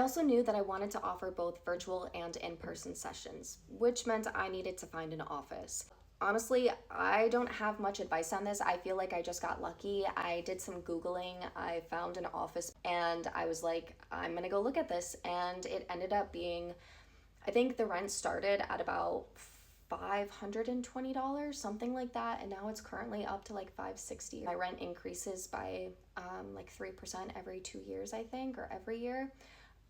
also knew that I wanted to offer both virtual and in-person sessions, which meant I needed to find an office. Honestly, I don't have much advice on this. I feel like I just got lucky. I did some Googling, I found an office, and I was like, I'm gonna go look at this. And it ended up being, I think the rent started at about $520, something like that, and now it's currently up to like 560. My rent increases by like 3% every 2 years, I think, or every year.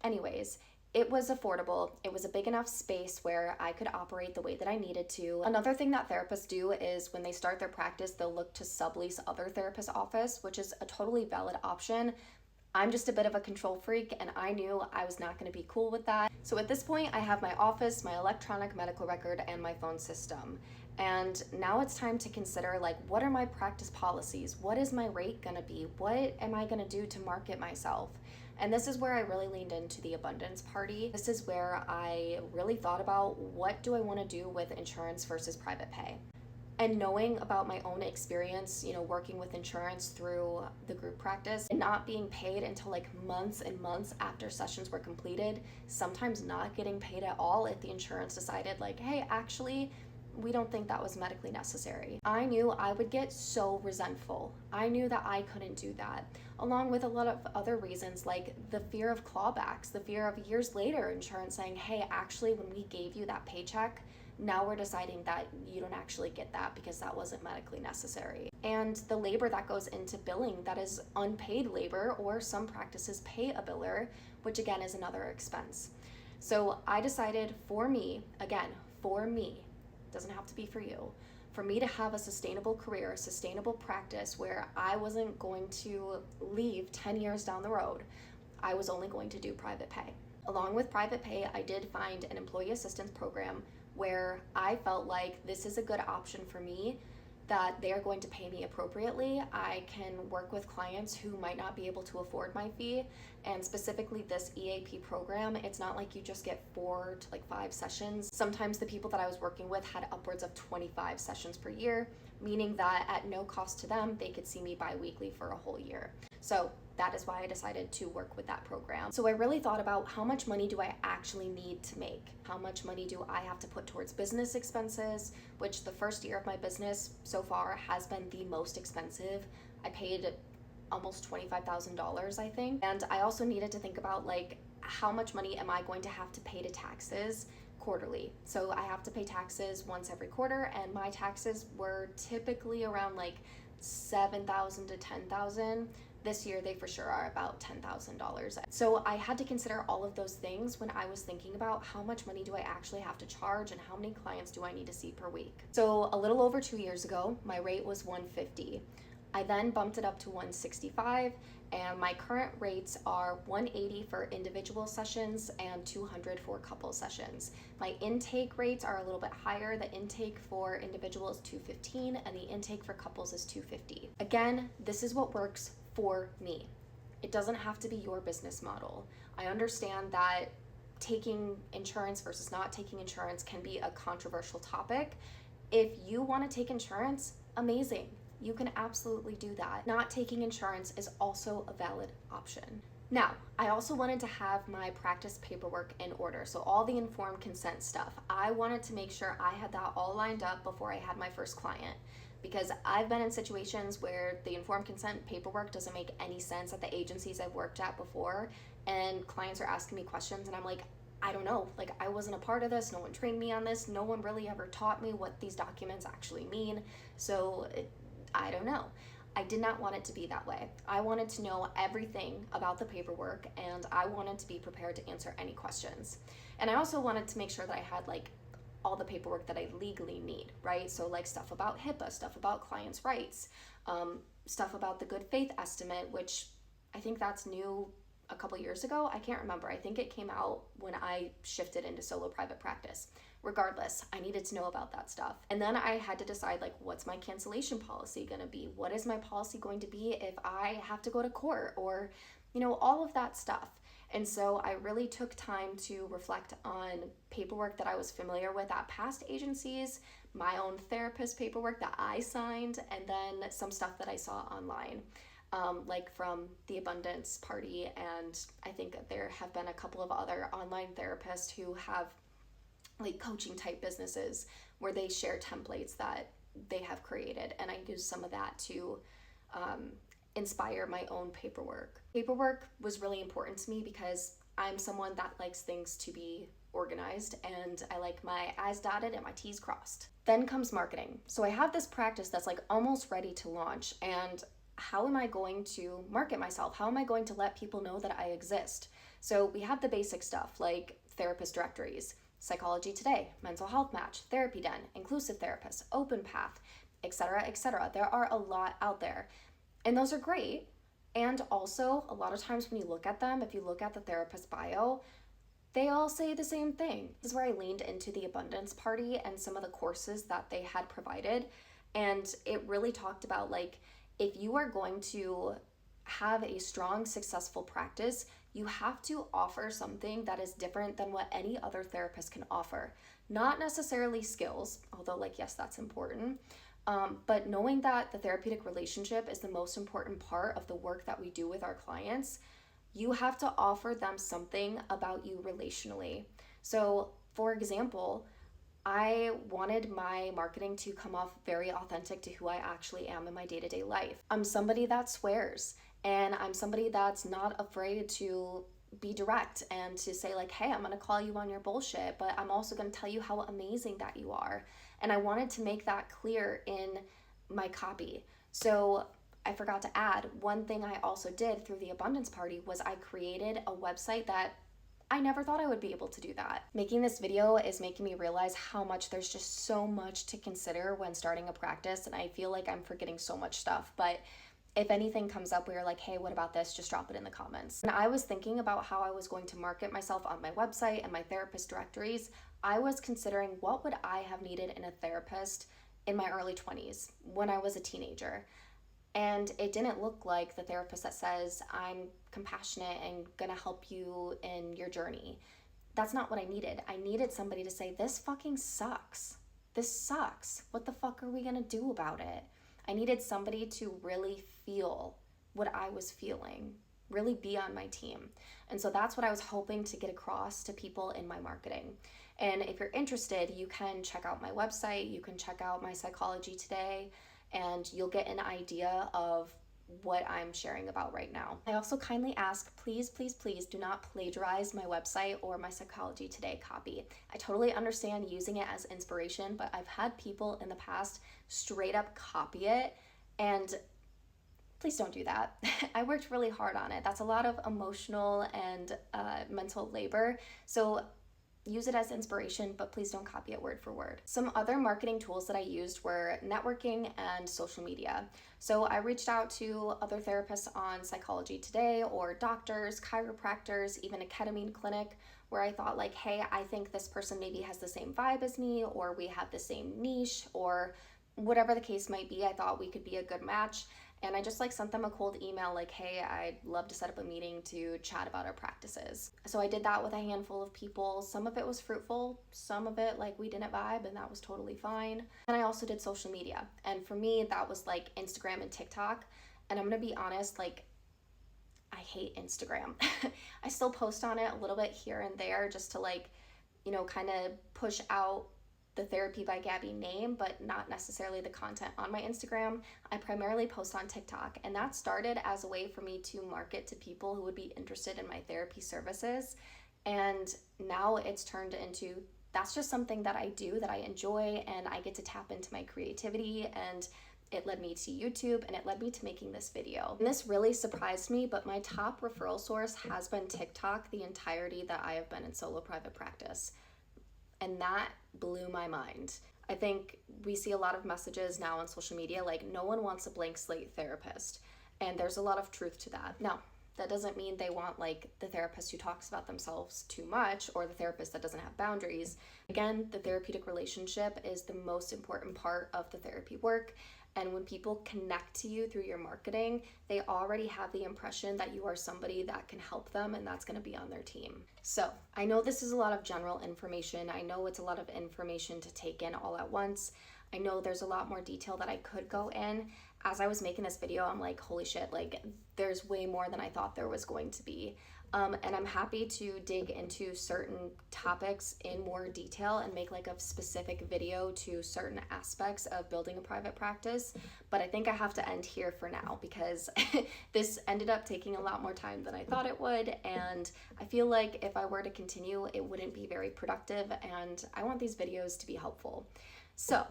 Anyways, it was affordable. It was a big enough space where I could operate the way that I needed to. Another thing that therapists do is when they start their practice, they'll look to sublease other therapists' office, which is a totally valid option. I'm just a bit of a control freak, and I knew I was not going to be cool with that. So at this point, I have my office, my electronic medical record, and my phone system. And now it's time to consider, like, what are my practice policies? What is my rate going to be? What am I going to do to market myself? And this is where I really leaned into the abundance party. This is where I really thought about, what do I want to do with insurance versus private pay? And knowing about my own experience, working with insurance through the group practice and not being paid until like months and months after sessions were completed, sometimes not getting paid at all if the insurance decided like, hey, actually, we don't think that was medically necessary. I knew I would get so resentful. I knew that I couldn't do that, along with a lot of other reasons like the fear of clawbacks, the fear of years later insurance saying, hey, actually, when we gave you that paycheck, now we're deciding that you don't actually get that because that wasn't medically necessary. And the labor that goes into billing that is unpaid labor, or some practices pay a biller, which again is another expense. So I decided for me, doesn't have to be for me to have a sustainable career, a sustainable practice where I wasn't going to leave 10 years down the road, I was only going to do private pay. Along with private pay, I did find an employee assistance program where I felt like this is a good option for me, that they are going to pay me appropriately. I can work with clients who might not be able to afford my fee, and specifically this EAP program, it's not like you just get 4 to 5 sessions. Sometimes the people that I was working with had upwards of 25 sessions per year, meaning that at no cost to them, they could see me bi-weekly for a whole year. So that is why I decided to work with that program. So I really thought about, how much money do I actually need to make? How much money do I have to put towards business expenses, which the first year of my business so far has been the most expensive. I paid almost $25,000, I think. And I also needed to think about how much money am I going to have to pay to taxes quarterly. So I have to pay taxes once every quarter, and my taxes were typically around $7,000 to $10,000. This year, they for sure are about $10,000. So I had to consider all of those things when I was thinking about how much money do I actually have to charge and how many clients do I need to see per week. So a little over 2 years ago, my rate was $150. I then bumped it up to $165, and my current rates are $180 for individual sessions and $200 for couple sessions. My intake rates are a little bit higher. The intake for individual is $215, and the intake for couples is $250. Again, this is what works for me. It doesn't have to be your business model. I understand that taking insurance versus not taking insurance can be a controversial topic. If you want to take insurance, amazing. You can absolutely do that. Not taking insurance is also a valid option. Now, I also wanted to have my practice paperwork in order. So all the informed consent stuff, I wanted to make sure I had that all lined up before I had my first client. Because I've been in situations where the informed consent paperwork doesn't make any sense at the agencies I've worked at before, and clients are asking me questions and I'm like, I don't know, I wasn't a part of this, no one trained me on this, no one really ever taught me what these documents actually mean, so I don't know. I did not want it to be that way. I wanted to know everything about the paperwork, and I wanted to be prepared to answer any questions. And I also wanted to make sure that I had all the paperwork that I legally need, right? So stuff about HIPAA, stuff about clients' rights, stuff about the good faith estimate, which I think that's new a couple years ago. I can't remember. I think it came out when I shifted into solo private practice. Regardless, I needed to know about that stuff. And then I had to decide what's my cancellation policy gonna be? What is my policy going to be if I have to go to court, or all of that stuff. And so I really took time to reflect on paperwork that I was familiar with at past agencies, my own therapist paperwork that I signed, and then some stuff that I saw online. like from the Abundance Party, and I think there have been a couple of other online therapists who have like coaching type businesses where they share templates that they have created, and I use some of that to inspire my own paperwork. Paperwork was really important to me because I'm someone that likes things to be organized, and I like my I's dotted and my T's crossed. Then comes marketing. So I have this practice that's like almost ready to launch, and how am I going to market myself? How am I going to let people know that I exist? So we have the basic stuff like therapist directories, Psychology Today, Mental Health Match, Therapy Den, Inclusive Therapists, Open Path, etc., etc. There are a lot out there, and those are great. And also, a lot of times when you look at them, if you look at the therapist bio, they all say the same thing. This is where I leaned into the Abundance Party and some of the courses that they had provided. And it really talked about like, if you are going to have a strong, successful practice, you have to offer something that is different than what any other therapist can offer. Not necessarily skills, although like, yes, that's important. But knowing that the therapeutic relationship is the most important part of the work that we do with our clients, you have to offer them something about you relationally. So, for example, I wanted my marketing to come off very authentic to who I actually am in my day-to-day life. I'm somebody that swears, and I'm somebody that's not afraid to be direct and to say like, hey, I'm gonna call you on your bullshit, but I'm also gonna tell you how amazing that you are. And I wanted to make that clear in my copy. So I forgot to add, one thing I also did through the Abundance Party was I created a website that I never thought I would be able to do that. Making this video is making me realize how much there's just so much to consider when starting a practice, and I feel like I'm forgetting so much stuff. But if anything comes up where you're like, hey, what about this? Just drop it in the comments. And I was thinking about how I was going to market myself on my website and my therapist directories. I was considering what would I have needed in a therapist in my early 20s when I was a teenager. And it didn't look like the therapist that says, I'm compassionate and gonna help you in your journey. That's not what I needed. I needed somebody to say, this fucking sucks. This sucks. What the fuck are we gonna do about it? I needed somebody to really feel what I was feeling, really be on my team. And so that's what I was hoping to get across to people in my marketing. And if you're interested, you can check out my website, you can check out my Psychology Today, and you'll get an idea of what I'm sharing about right now. I also kindly ask, please, please, please do not plagiarize my website or my Psychology Today copy. I totally understand using it as inspiration, but I've had people in the past straight up copy it, and please don't do that. I worked really hard on it. That's a lot of emotional and mental labor. So use it as inspiration, but please don't copy it word for word. Some other marketing tools that I used were networking and social media. So I reached out to other therapists on Psychology Today, or doctors, chiropractors, even a ketamine clinic, where I thought like, hey, I think this person maybe has the same vibe as me, or we have the same niche, or whatever the case might be. I thought we could be a good match. And I just like sent them a cold email like, hey, I'd love to set up a meeting to chat about our practices. So I did that with a handful of people. Some of it was fruitful, some of it like we didn't vibe, and that was totally fine. And I also did social media. And for me, that was like Instagram and TikTok. And I'm gonna be honest, like, I hate Instagram. I still post on it a little bit here and there just to like, you know, kind of push out the Therapy by Gabby name, but not necessarily the content on my Instagram. I primarily post on TikTok, and that started as a way for me to market to people who would be interested in my therapy services. And now it's turned into, that's just something that I do, that I enjoy, and I get to tap into my creativity, and it led me to YouTube, and it led me to making this video. And this really surprised me, but my top referral source has been TikTok the entirety that I have been in solo private practice. And that blew my mind. I think we see a lot of messages now on social media like, no one wants a blank slate therapist. And there's a lot of truth to that. Now, that doesn't mean they want like the therapist who talks about themselves too much, or the therapist that doesn't have boundaries. Again, the therapeutic relationship is the most important part of the therapy work. And when people connect to you through your marketing, they already have the impression that you are somebody that can help them, and that's going to be on their team. So I know this is a lot of general information. I know it's a lot of information to take in all at once. I know there's a lot more detail that I could go in. as I was making this video, I'm like, holy shit, like there's way more than I thought there was going to be. And I'm happy to dig into certain topics in more detail and make like a specific video to certain aspects of building a private practice. But I think I have to end here for now because this ended up taking a lot more time than I thought it would. And I feel like if I were to continue, it wouldn't be very productive. And I want these videos to be helpful. So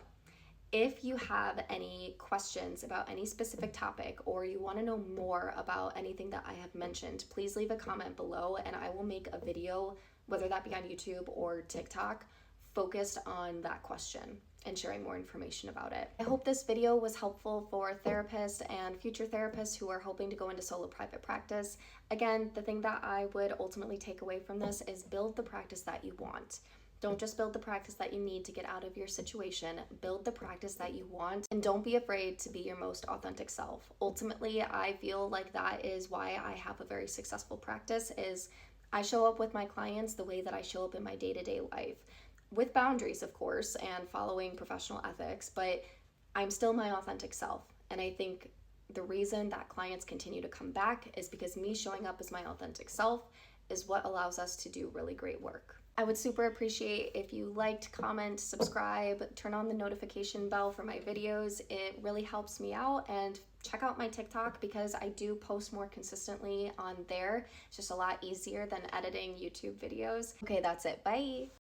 if you have any questions about any specific topic or you want to know more about anything that I have mentioned, please leave a comment below and I will make a video, whether that be on YouTube or TikTok, focused on that question and sharing more information about it. I hope this video was helpful for therapists and future therapists who are hoping to go into solo private practice. Again, the thing that I would ultimately take away from this is build the practice that you want. Don't just build the practice that you need to get out of your situation. Build the practice that you want, and don't be afraid to be your most authentic self. Ultimately, I feel like that is why I have a very successful practice, is I show up with my clients the way that I show up in my day-to-day life, with boundaries, of course, and following professional ethics, but I'm still my authentic self. And I think the reason that clients continue to come back is because me showing up as my authentic self is what allows us to do really great work. I would super appreciate if you liked, comment, subscribe, turn on the notification bell for my videos. It really helps me out, and check out my TikTok because I do post more consistently on there. It's just a lot easier than editing YouTube videos. Okay, that's it. Bye.